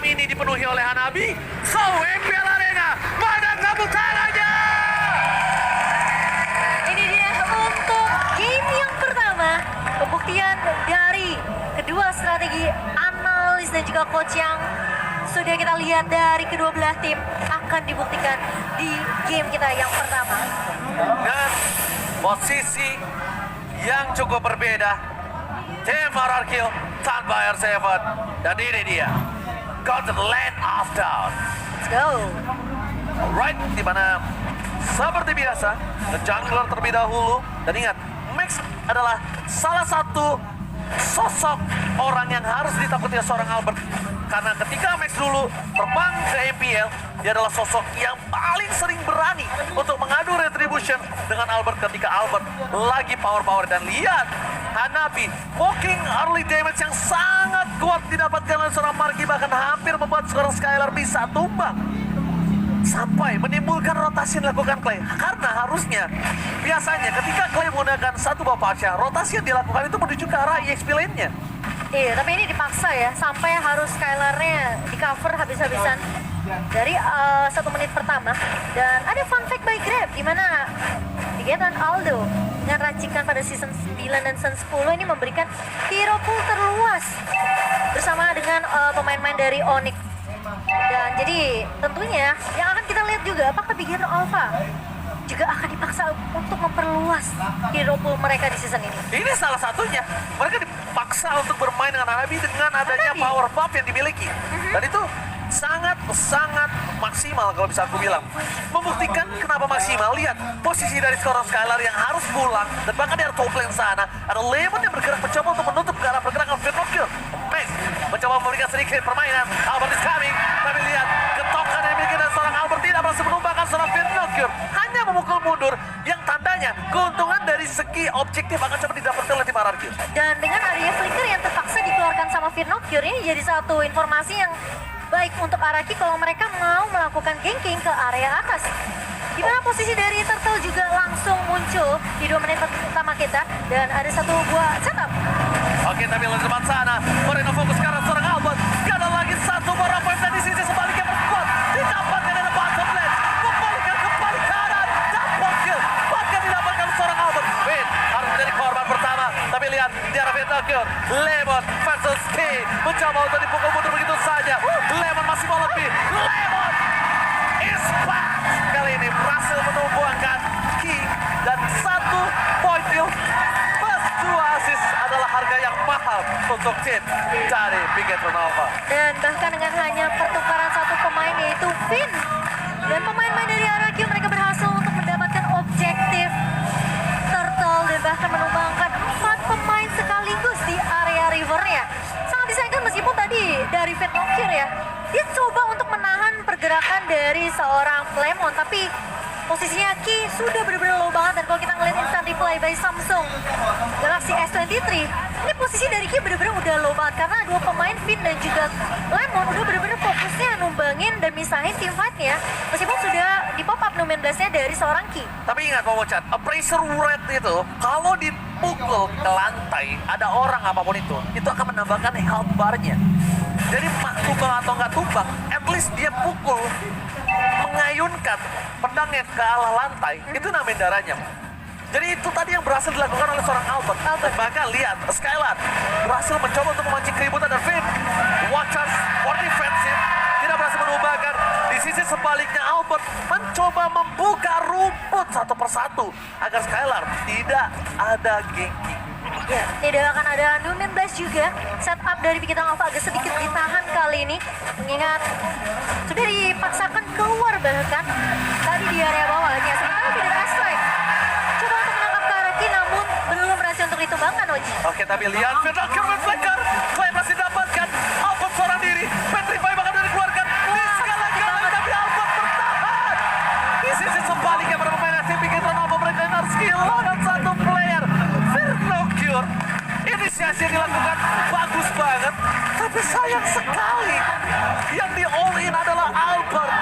ini dipenuhi oleh Hanabi. So, MPL Arena, mana tepuk tangannya? Ini dia untuk game yang pertama. Pembuktian dari kedua strategi analis dan juga coach yang sudah kita lihat dari kedua belah tim akan dibuktikan di game kita yang pertama. Dan posisi yang cukup berbeda. Tim RRQ tanpa R7. Dan ini dia. Golden Land of Dawn. Let's go. Alright, di mana seperti biasa, the jungler terlebih dahulu. Dan ingat, Max adalah salah satu sosok orang yang harus ditakuti seorang Albert. Karena ketika Max dulu terbang ke MPL, dia adalah sosok yang paling sering berani untuk mengadu retribution dengan Albert ketika Albert lagi power-power. Dan lihat, Hanabi poking early damage yang sangat kuat didapatkan oleh seorang Marky, bahkan hampir membuat seorang Skylar bisa tumbang. Sampai menimbulkan rotasi yang dilakukan Clay. Karena harusnya, biasanya ketika Clay menggunakan satu buah pasca, rotasi yang dilakukan itu menuju ke arah EXP lane-nya. Iya, tapi ini dipaksa ya, sampai harus Skylar-nya di cover habis-habisan dari 1 menit pertama. Dan ada fun fact by Grab, di mana Digetan Aldo dengan racikan pada season 9 dan season 10 ini memberikan hero pool terluas bersama dengan pemain-pemain dari Onyx. Dan jadi tentunya yang akan kita lihat juga apakah Big Hero Alpha juga akan dipaksa untuk memperluas hero pool mereka di season ini. Ini salah satunya. Mereka dipaksa untuk bermain dengan Hanabi dengan adanya power buff yang dimiliki. Dan itu sangat maksimal kalau bisa aku bilang. Membuktikan kenapa maksimal. Lihat posisi dari seorang Skylar yang harus pulang. Dan bahkan di top lane sana ada Lemon yang bergerak mencoba untuk menutup ke arah pergerakan Fenokil. Max mencoba memberikan sedikit permainan. Albert is coming. Tapi lihat ketokan yang dimiliki dari seorang Albert tidak berhasil menumbangkan seorang Fenokil. Hanya memukul mundur yang tandanya keuntungan dari segi objektif akan cepat didapatkan oleh tim RRQ. Dan dengan adanya flicker yang terpaksa dikeluarkan sama Firnocure, ini jadi satu informasi yang baik untuk Araki kalau mereka mau melakukan ganking ke area atas. Di mana posisi dari Turtle juga langsung muncul di 2 menit pertama kita. Dan ada satu buah setup. Oke, tapi di depan sana Moreno fokus ke arah seorang Albert. Gak ada lagi satu buah point dan di sisi sebaliknya berkuat. Didapatkan dari bottom lane. Kembalikan kembali kanan. Double kill. Bahkan didapatkan seorang Albert. Win harus menjadi korban pertama. Tapi lihat di arah Ventakion. Lemon versus Key. Mencoba untuk dipukul mundur begitu saja. Lemon masih mau lebih. Lemon is back. Kali ini berhasil menumbangkan Key. Dan 1 point kill plus 2 assist adalah harga yang mahal untuk tim dari Bigetron Alpha. Dan bahkan dengan hanya pertukaran satu pemain yaitu Finn. Dan pemain-pemain dari RRQ mereka berhasil untuk mendapatkan objektif Turtle dan bahkan menumbangkan 4 pemain sekaligus di area rivernya. Sangat disayangkan meskipun tadi dari Fenokir ya, dia coba untuk menahan pergerakan dari seorang Lemon, tapi posisinya Ki sudah benar-benar low banget. Dan kalau kita ngeliat instant replay by Samsung Galaxy S23, ini posisi dari Ki benar-benar udah low banget karena 2 pemain Finn dan juga Lemon udah benar-benar fokusnya numbangin dan misahin team fight-nya meskipun sudah di pop up no-man blast-nya dari seorang Ki. Tapi ingat Pak Wocat, appraiser rate itu kalau dipukul ke lantai ada orang apapun itu akan menambahkan health bar-nya. Jadi tumbang atau nggak tumbang, at least dia pukul mengayunkan pedangnya ke arah lantai, itu nambahin darahnya. Jadi itu tadi yang berhasil dilakukan oleh seorang Albert. Bahkan lihat, Skylar berhasil mencoba untuk memancing keributan dan Finn. Watchers for defensive, tidak berhasil menumbangkan. Di sisi sebaliknya Albert mencoba membuka rumput satu persatu agar Skylar tidak ada ganking. Ya, tidak akan ada no-man blast juga. Setup dari Bigetron Alpha agak sedikit ditahan kali ini. Mengingat sudah dipaksakan keluar bahkan tadi di area bawahnya. Sementara tidak ada strike. Coba untuk menangkap Karaki namun belum berhasil untuk ditumbangkan, Oji. Oke, tapi lihat Fenokir Flicker. Clay masih dapatkan. Albert seorang diri. Petrify bahkan sudah dikeluarkan. Diskala-kala tapi Albert bertahan. Di sisi sebaliknya para pemain tim Bigetron Alpha mereka harus kehilangan satu player. Fenokir. Inisiasi yang dilakukan bagus banget. Tapi sayang sekali. Yang di all in adalah Albert.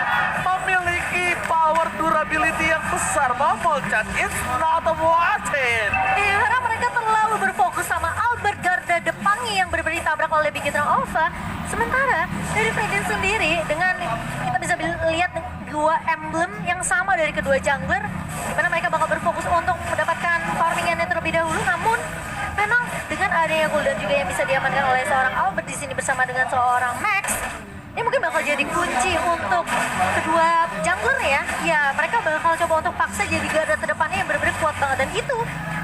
Memiliki power durability yang besar. Mamol Chan, it's not worth it. Iya, karena mereka terlalu berfokus sama Albert garda depan Pelangi yang benar-benar ditabrak oleh Bigetron Alpha. Sementara dari Fredin sendiri dengan kita bisa lihat dua emblem yang sama dari kedua jungler, di mana mereka bakal berfokus untuk mendapatkan farmingannya terlebih dahulu. Namun memang dengan adanya cooldown juga yang bisa diamankan oleh seorang Albert di sini bersama dengan seorang Max, ini mungkin bakal jadi kunci untuk kedua jungler ya. Ya, mereka bakal coba untuk paksa jadi garda terdepannya yang benar-benar kuat banget. Dan itu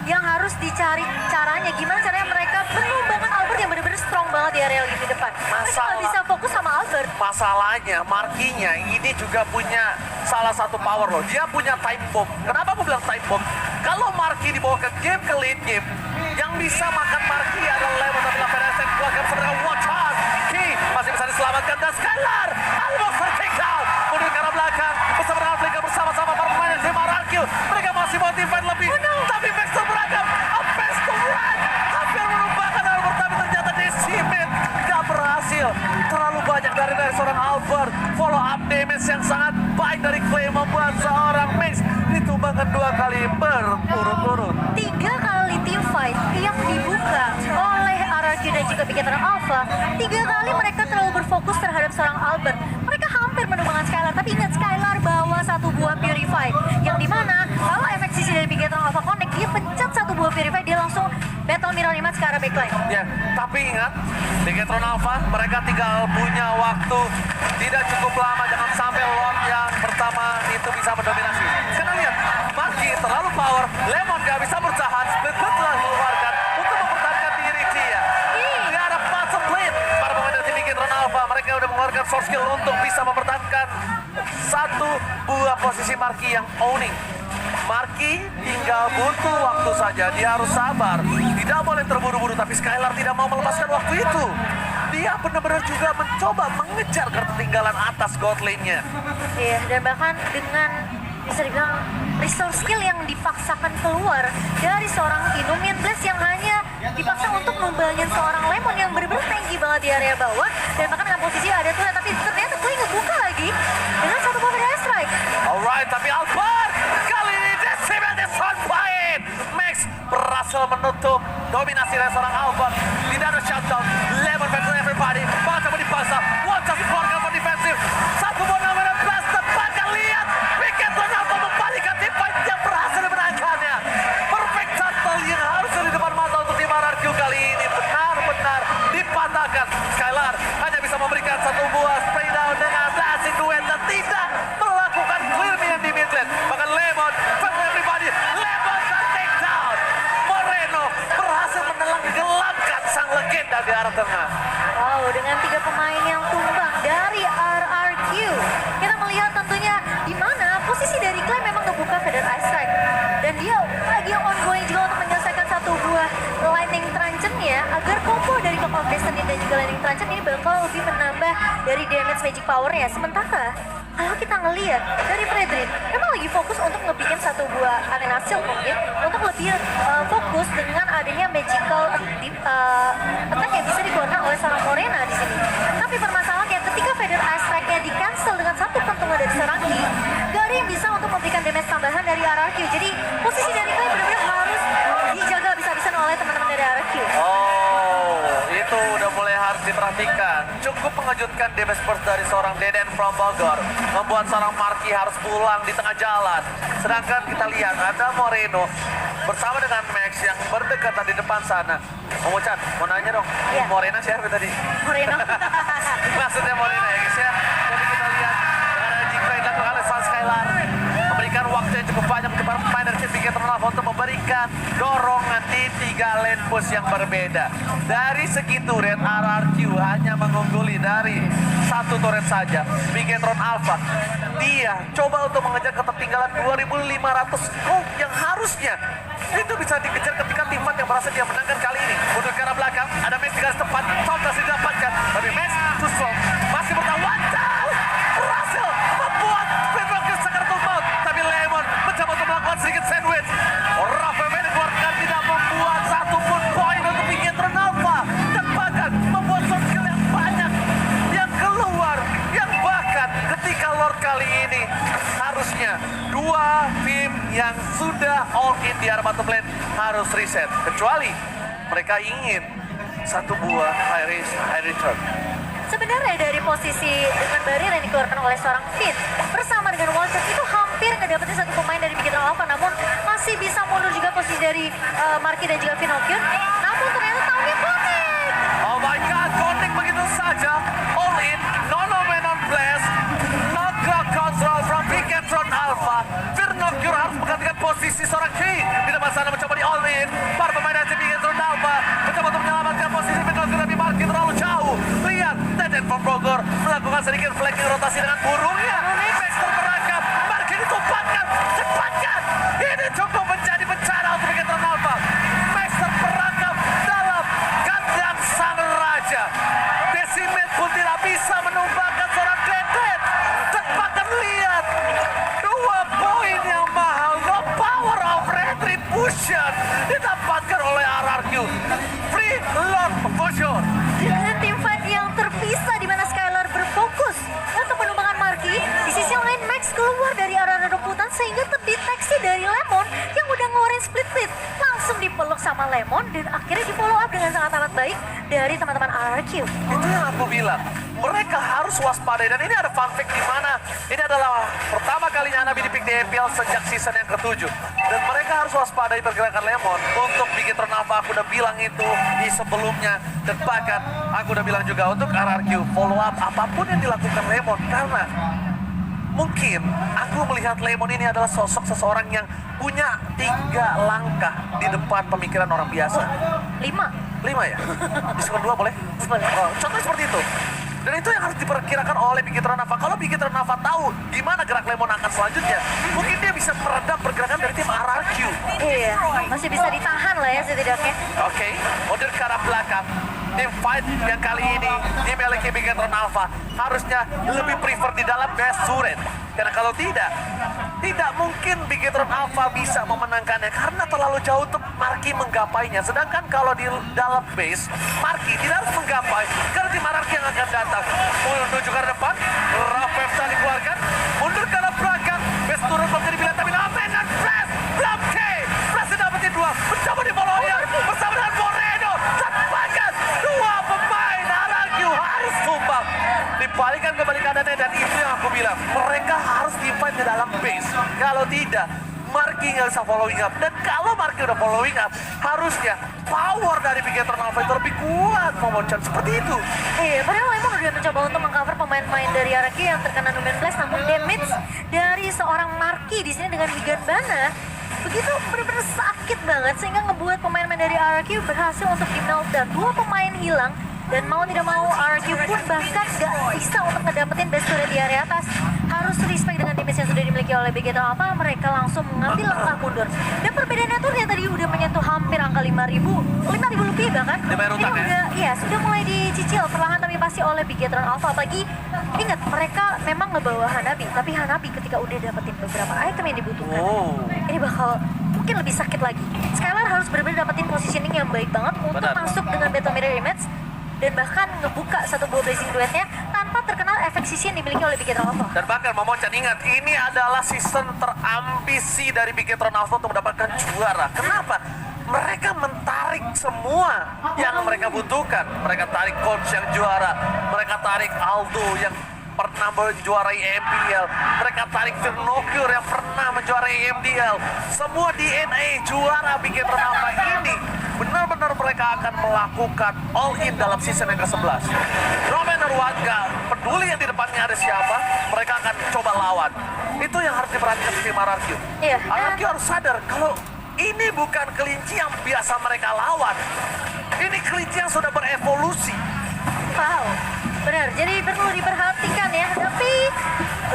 yang harus dicari caranya. Gimana caranya mereka menumbangkan Albert yang benar-benar strong banget di area lini depan. Mereka nggak bisa fokus sama Albert. Masalahnya, Markinya ini juga punya salah satu power loh. Dia punya time bomb. Kenapa aku bilang time bomb? Kalau Marki dibawa ke late game, yang bisa makan Marki adalah Lemon. Tapi Lavereset keluarkan sebenarnya watch out. Key masih bisa diselamatkan dan Skylar almost take down. Mundur ke arah belakang bersama dengan Flicker bersama-sama para pemain tim RRQ. Mereka masih mau defend lebih. Tapi Baxter beragam. A best to run. Hampir menumbangkan Albert tapi ternyata Decimet gak berhasil. Terlalu banyak dari seorang Albert. Follow up damage yang sangat baik dari Clay membuat seorang Max ditumbangkan 2 kali berturut-turut. 3 kali team fight yang dibuka oleh RRQ dan juga Bigetron Alpha. 3 kali mereka terlalu berfokus terhadap seorang Albert. Mereka hampir menumbangkan Skylar, tapi ingat Skylar bawa satu buah Purify. Yang dimana kalau MXCC dari Bigetron Alpha connect, dia pencet satu buah Purify, dia langsung battle mirror image ke arah backline. Ya, tapi ingat, Bigetron Alpha mereka tinggal punya waktu tidak cukup lama. Jangan sampai Lord yang pertama itu bisa mendominasi. Karena lihat, Marki terlalu power, Lemon gak bisa bertahan, Split telah dikeluarkan untuk mempertahankan diri dia. Di arah puzzle plate, para pemain dari tim Bigetron Alpha, mereka udah mengeluarkan source skill untuk bisa mempertahankan satu buah posisi Marki yang owning. Marki tinggal butuh waktu saja, dia harus sabar, tidak boleh terburu-buru, tapi Skylar tidak mau melepaskan waktu itu. Dia benar-benar juga mencoba mengejar ketertinggalan atas god lane-nya. Iya, dan bahkan dengan bisa dibilang resource skill yang dipaksakan keluar dari seorang Illumin Blast yang hanya dipaksa untuk membangun seorang Lemon yang benar-benar tanky banget di area bawah. Dan bahkan dengan posisi ada tuh, tapi ternyata Clay ngebuka lagi dengan satu buah Fire Strike. Alright, tapi Albert kali ini Decimet is on point. Max berhasil menutup dominasi dari seorang Albert. Tidak ada shutdown. Lemon versus everybody. Bahkan sama dipaksa. Watch out dikeluarkan for defensif. Satu buah namanya Blast. Tepat lihat. Bigetron Alpha membalikkan tim fight yang berhasil menangkannya. Perfect shuttle yang harus di depan mata untuk tim RRQ kali ini. Benar-benar dipatahkan. Skylar hanya bisa memberikan satu buah spray down dengan blasting duet dan tidak melakukan clear minion di mid lane. Bahkan Lemon versus everybody. Lemon dan take down. Moreno berhasil menenggelamkan sang legenda di arah tengah. Wow, dengan 3 pemain yang tumbang dari RRQ, kita melihat tentunya di mana posisi dari Clay memang kebuka Feather Ice Strike. Dan dia lagi ongoing juga untuk menyelesaikan satu buah Lightning Truncheon ya, agar combo dari Clock of Destiny dan juga Lightning Truncheon ini bakal lebih menambah dari damage magic power-nya. Sementara kalau kita ngelihat dari Fredrin, memang lagi fokus untuk ngebikin satu buah Arena Shield mungkin, untuk lebih fokus dengan adanya magical attack yang bisa digunakan oleh seorang Morena di sini. Tapi permasalahannya ketika Feather Ice Strike-nya di-cancel dengan satu pentungan dari seorang Ki, gak ada yang bisa untuk memberikan damage tambahan dari RRQ. Jadi posisi dari Clay benar-benar harus dijaga habis-habisan oleh teman-teman dari RRQ. Oh, itu udah mulai harus diperhatikan. Cukup mengejutkan damage burst dari seorang Deden from Bogor. Membuat seorang Marki harus pulang di tengah jalan. Sedangkan kita lihat ada Moreno bersama dengan Max yang berdekatan di depan sana. Om Chan, mau nanya dong, Iya. Morena siapa tadi? Moreno. Maksudnya Morena ya guys ya. Jadi kita lihat dengan ada jika yang dilakukan oleh Sun Skylar memberikan waktu yang cukup banyak untuk para pemain dari tim Bigetron Alpha untuk memberikan dorongan di 3 lane push yang berbeda. Dari segi turret, RRQ hanya mengungguli dari satu turret saja. Bigetron Alpha, dia coba untuk mengejar ketertinggalan 2.500 gold yang harusnya itu bisa dikejar ketika tim fight yang berhasil dia menangkan kali ini. Mundur ke arah belakang, ada Max di garis depan, Sound masih didapatkan, tapi Max too slow, masih bertahan. Wadaw! Berhasil membuat Bedrock ke Sakartul Maut, tapi Lemon mencoba untuk melakukan sedikit sandwich. Rafael dikeluarkan, tidak membuat satupun poin untuk Bigetron Alpha, dan bahkan membuat soft skill yang banyak yang keluar, yang bahkan ketika Lord kali ini harusnya 2 tim yang sudah all in di arah bottom lane harus reset, kecuali mereka ingin satu buah high return. Sebenarnya dari posisi dengan barrier yang dikeluarkan oleh seorang Finn bersama dengan Walter itu hampir ngedapetin satu pemain dari Bigetron Alpha, namun masih bisa mundur juga posisi dari Marky dan juga Finokyun. Namun ternyata tahunnya connect. Oh my god, connect begitu saja. All in, non blast. Not ground control from Bigetron Alpha. Finokyun harus menggantikan posisi seorang Ki. Di depan sana mencoba di all in. Para pemain dari Bigetron Alpha mencoba untuk menyelamatkan posisi Finokyun, tapi Marky terlalu jauh. Lihat, Deden from Bogor melakukan sedikit flanking rotasi dengan burungnya. Max terperangkap, Marky ditumpahkan, cepatkan. Ini cukup menjadi bencana untuk Bigetron Alpha. Max terperangkap dalam kandang sang raja. Decimate pun tidak bisa menumbangkan seorang Deden. Cepatkan lihat, 2 poin yang mahal. The power of retribution didapatkan oleh RRQ. Free Lord for sure. Dengan tim fight yang terpisah di mana Skylar berfokus untuk menumbangkan Marky, di sisi lain Max keluar dari area rebutan sehingga terdeteksi dari Lemon yang udah ngeluarin split. Langsung dipeluk sama Lemon dan akhirnya di follow up dengan sangat amat baik dari teman-teman RRQ. Itu yang aku bilang. Mereka harus waspada, dan ini ada fun fact di mana ini adalah pertama kalinya Hanabi di pick di EPL sejak season yang ke-7. Dan mereka harus waspadai pergerakan Lemon untuk Bigetron Alpha. Aku udah bilang itu di sebelumnya, dan bahkan aku udah bilang juga untuk RRQ follow up apapun yang dilakukan Lemon, karena mungkin aku melihat Lemon ini adalah sosok seseorang yang punya 3 langkah di depan pemikiran orang biasa. 5. 5 ya? Diskon 2 boleh? Boleh. Oh, contohnya seperti itu. Dan itu yang harus diperkirakan oleh Bigetron Alpha. Kalau Bigetron Alpha tahu gimana gerak Lemon akan selanjutnya, mungkin dia bisa meredam pergerakan dari tim RRQ. Iya, masih bisa ditahan lah ya setidaknya. Oke, mundur ke arah belakang. Tim fight yang kali ini dimiliki Bigetron Alpha harusnya lebih prefer di dalam best turret. Karena kalau tidak mungkin Bigetron Alpha bisa memenangkannya karena terlalu jauh untuk Marky menggapainya. Sedangkan kalau di dalam base, Marky tidak harus menggapai karena tim RRQ yang akan datang. Menuju ke arah depan, Rafef dikeluarkan, mundur ke arah belakang. Best turret belum jadi pilihan, tapi Namen dan Flash, belum K. Flash dapetin 2, mencoba di follow-nya bersama dengan Moreno. Cepatkan, 2 pemain RRQ harus tumbang. Dibalikan kembali keadaannya, dan itu yang aku bilang. Mereka harus di-fight di dalam base. Kalau tidak, Marky nggak bisa following up. Dan kalau Marky udah following up, harusnya power dari Bigetron Alpha itu lebih kuat, Momochan. Seperti itu. Iya, padahal Lemon udah mencoba untuk mengcover pemain-pemain dari RRQ yang terkena Numen Blast, namun damage dari seorang Marky di sini dengan Higanbana begitu benar-benar sakit banget sehingga ngebuat pemain-pemain dari RRQ berhasil untuk di-melt, dan 2 pemain hilang. Dan mau tidak mau RRQ pun bahkan gak bisa untuk ngedapetin best turret di area atas. Harus respect dengan damage yang sudah dimiliki oleh Bigetron Alpha, mereka langsung mengambil langkah mundur. Dan perbedaannya tuh ya tadi udah menyentuh hampir angka 5.000 lebih bahkan. Dibayar utang ini ya? udah, iya, sudah mulai dicicil perlahan tapi pasti oleh Bigetron Alpha. Apalagi ingat mereka memang ngebawa Hanabi, tapi Hanabi ketika udah dapetin beberapa item yang dibutuhkan, ini bakal mungkin lebih sakit lagi. Skylar harus benar-benar dapetin positioning yang baik banget untuk masuk dengan Battle Mirror Image dan bahkan ngebuka satu buah Blazing Duetnya tanpa terkenal efek sisi yang dimiliki oleh Bigetron Alpha. Dan bahkan Momochan ingat, ini adalah season terambisi dari Bigetron Alpha untuk mendapatkan juara. Kenapa? Mereka mentarik semua yang mereka butuhkan. Mereka tarik coach yang juara, mereka tarik Aldo yang pernah menjuarai MPL, mereka tarik Finokyun yang pernah menjuarai MDL. Semua DNA juara Bigetron Alpha ini benar-benar mereka akan melakukan all in dalam season yang ke-11. No matter what, gak peduli yang di depannya ada siapa, mereka akan coba lawan. Itu yang harus diperhatikan tim RRQ. Iya. RRQ harus sadar kalau ini bukan kelinci yang biasa mereka lawan. Ini kelinci yang sudah berevolusi. Wow, benar. Jadi perlu diperhatikan ya. Tapi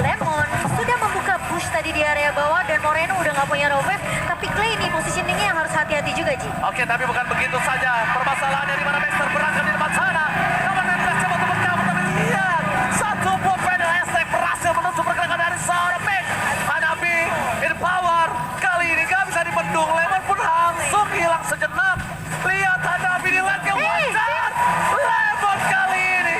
Lemon sudah membuka push tadi di area bawah dan Moreno udah nggak punya Rovef. Tapi Clay ini positioningnya yang harus hati-hati juga, Ji. Oke, tapi bukan begitu saja. Permasalahannya di mana Max berangkat di depan sana. Namun Max coba untuk mencoba, tapi lihat. Satu buah pedal estek berhasil menutup pergerakan dari seorang Max. Hanabi in power. Kali ini nggak bisa dibendung. Lemon pun langsung hilang sejenak. Lihat Hanabi di lane wajar. Lemon kali ini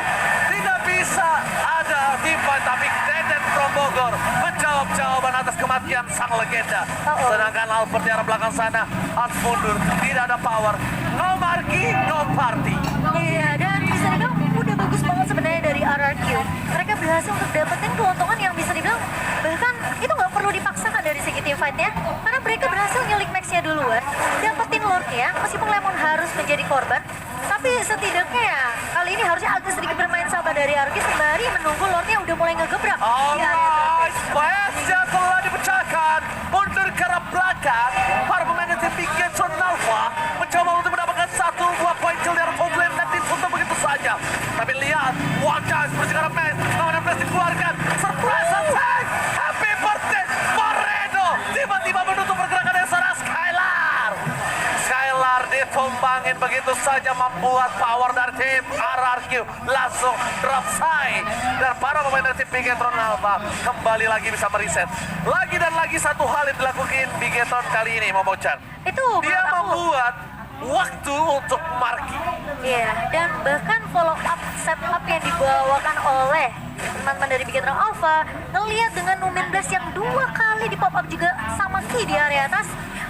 tidak bisa ada timpan, tapi Deden from Bogor menjawab jawaban atas kematian sang legenda. Sedangkan Albert di arah belakang sana harus mundur, tidak ada power. No No Marky, no party. Iya, dan bisa dibilang udah bagus banget sebenarnya dari RRQ. Mereka berhasil untuk dapetin keuntungan yang bisa dibilang bahkan itu nggak perlu dipaksakan dari segi team fight-nya, karena mereka berhasil nyelik match-nya duluan, dapetin Lord-nya, meskipun Lemon harus menjadi korban. Tapi setidaknya ya, kali ini harusnya agak sedikit bermain sabar dari RRQ sembari menunggu Lord-nya udah mulai ngegebrak. Alright, Westnya telah dipecahkan. Mundur ke arah belakang. Para pemain tim Bigetron Alpha mencoba untuk mendapatkan satu buah poin kill dari top lane dan ditutup begitu saja. Tapi lihat, one chance bersekarang match. Lawan Flash dikeluarkan. Surprise attack. Happy birthday, Moreno. Tiba-tiba menutup pergerakan yang seorang Skylar. Skylar ditumbangin begitu saja, membuat power dari tim RRQ langsung drop side. Dan para pemain dari tim Bigetron Alpha kembali lagi bisa meriset. Lagi dan lagi satu hal yang dilakukan Bigetron kali ini, Momochan. Itu Dia menurut aku, membuat waktu untuk Marky. iya, dan bahkan follow up setup yang dibawakan oleh teman-teman dari Bigetron Alpha, ngelihat dengan Numen Blast yang 2 kali di pop up juga sama Ki di area atas.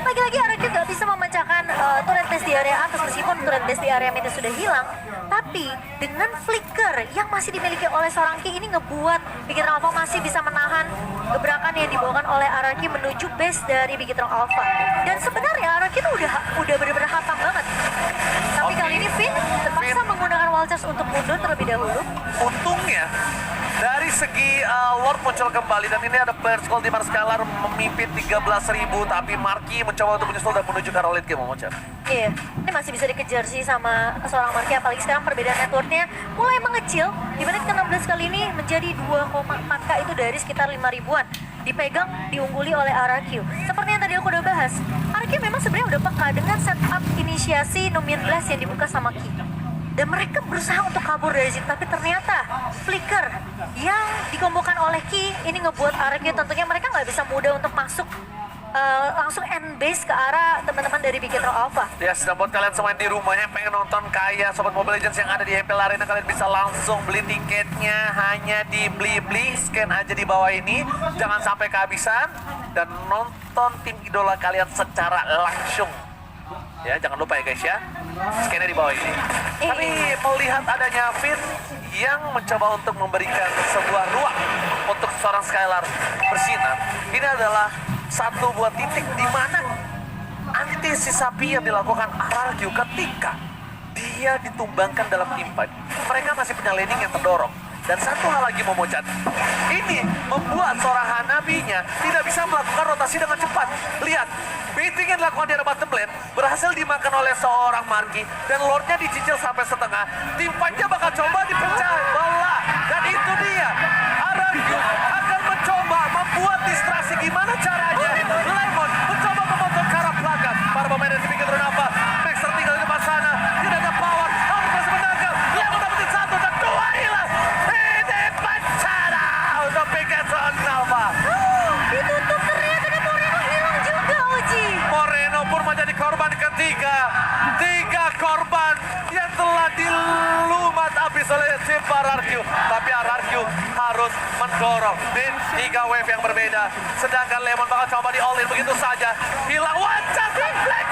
Lagi-lagi RRQ nggak bisa memecahkan turret base di area atas meskipun turret base di area mid sudah hilang. Tapi dengan flicker yang masih dimiliki oleh seorang Ki ini ngebuat Bigetron Alpha masih bisa menahan gebrakan yang dibawakan oleh RRQ menuju base dari Bigetron Alpha. Dan sebenarnya RRQ itu udah benar-benar hatam banget. Tapi kali ini Finn terpaksa menggunakan wall charge untuk mundur terlebih dahulu. Untungnya dari segi Lord muncul kembali dan ini ada player call di mana Skylar memimpin 13.000 tapi Marky mencoba untuk menyusul dan menuju ke arah late game, Momochan. Iya, ini masih bisa dikejar sih sama seorang Marky, apalagi sekarang perbedaan networknya mulai mengecil. Di menit ke-16 kali ini menjadi 2,4k itu dari sekitar 5 ribuan. Dipegang, diungguli oleh RRQ. Seperti yang tadi aku udah bahas, RRQ memang sebenarnya udah peka dengan setup inisiasi Numen Blast yang dibuka sama Ki. Dan mereka berusaha untuk kabur dari situ, tapi ternyata flicker yang dikombokan oleh Ki ini ngebuat RRQ tentunya mereka nggak bisa mudah untuk masuk langsung end base ke arah teman-teman dari Bigetron Alpha. Ya, sudah buat kalian semua yang di rumah yang pengen nonton kayak Sobat Mobile Legends yang ada di MPL Arena, kalian bisa langsung beli tiketnya hanya di Blibli, scan aja di bawah ini, jangan sampai kehabisan dan nonton tim idola kalian secara langsung. Ya, jangan lupa ya guys ya, scan-nya di bawah ini. Tapi melihat adanya Finn yang mencoba untuk memberikan sebuah ruang untuk seorang Skylar bersinar, ini adalah satu buah titik di mana antisipasi yang dilakukan RRQ ketika dia ditumbangkan dalam team fight. Mereka masih punya laning yang terdorong. Dan satu hal lagi, Momochan, ini membuat seorang Hanabinya tidak bisa melakukan rotasi dengan cepat. Lihat, baiting yang dilakukan di arah bottom lane berhasil dimakan oleh seorang Marky dan Lordnya dicicil sampai setengah. Tim fight-nya bakal coba dipecah belah. Dan itu dia, RRQ akan mencoba membuat distraksi. Gimana caranya? Lemon mencoba memotong ke arah belakang. Para pemain dari Bigetron Alpha, Max tertinggal di depan sana. Tidak ada power, harus masih menangkap. Lemon dapetin 1 dan 2 hilang. Ini bencana untuk Bigetron Alpha. Ditutup ternyata dan Moreno hilang juga, Oji. Moreno pun menjadi korban ketiga. 3 korban yang telah dilumat habis oleh tim RRQ. Tapi RRQ harus mendorong di 3 wave yang berbeda. Sedangkan Lemon bakal coba di all in begitu saja. Hilang one chance dan Black